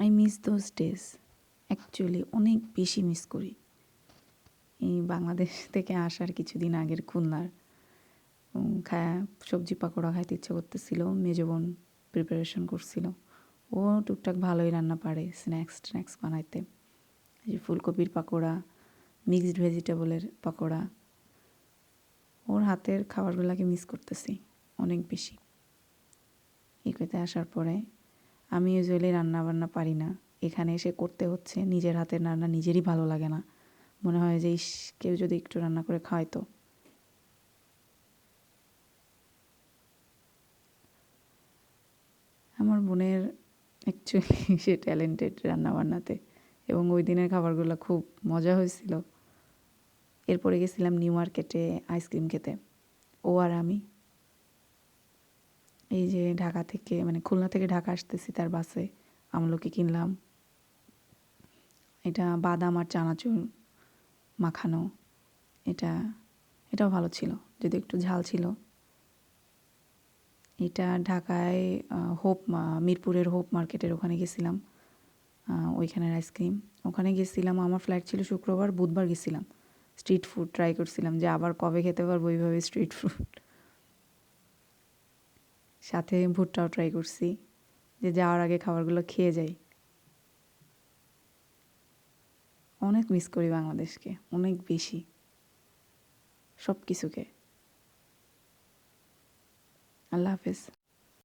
I miss those days. Actually অনেক বেশি miss করি। এই বাংলাদেশ থেকে আসার কিছুদিন আগের খুলনার সবজি পাকোড়া খাইতে ইচ্ছে করতেছিল। মেজো বোন প্রিপারেশন করছিল। ও টুকটাক ভালোই রান্না পারে স্ন্যাক্স বানাইতে। এই যে ফুলকপির পাকোড়া, মিক্সড ভেজিটেবলের পাকোড়া, ওর হাতের খাবারগুলোকে মিস করতেছি অনেক বেশি। ইকুয়েতে আসার পরে আমি ইউজুয়ালি রান্না বান্না পারি না, এখানে এসে করতে হচ্ছে। নিজের হাতের রান্না নিজেরই ভালো লাগে না, মনে হয় যে কেউ যদি একটু রান্না করে খাওয়াইতো। আমার বোনের অ্যাকচুয়ালি সে ট্যালেন্টেড রান্না বান্নাতে, এবং ওই দিনের খাবারগুলো খুব মজা হয়েছিল। এরপরে গেছিলাম নিউ মার্কেটে আইসক্রিম খেতে, ও আর আমি। এই যে ঢাকা থেকে মানে খুলনা থেকে ঢাকা আসতেছি তার বাসে আমলকি কিনলাম। এটা বাদাম আর চানাচুর মাখানো, এটাও ভালো ছিল, যদি একটু ঝাল ছিল। এটা ঢাকায় মিরপুরের হোপ মার্কেটের ওখানে গেছিলাম, ওইখানের আইসক্রিম। ওখানে গেছিলাম, আমার ফ্লাইট ছিল শুক্রবার, বুধবার গেছিলাম। স্ট্রিট ফুড ট্রাই করছিলাম যে আবার কবে খেতে পারবো এইভাবে স্ট্রিট ফুড। সাথে ভুট্টাও ট্রাই করছি, যে যাওয়ার আগে খাবারগুলো খেয়ে যাই। অনেক মিস করি বাংলাদেশকে, অনেক বেশি, সব কিছুকে। আল্লাহ হাফেজ।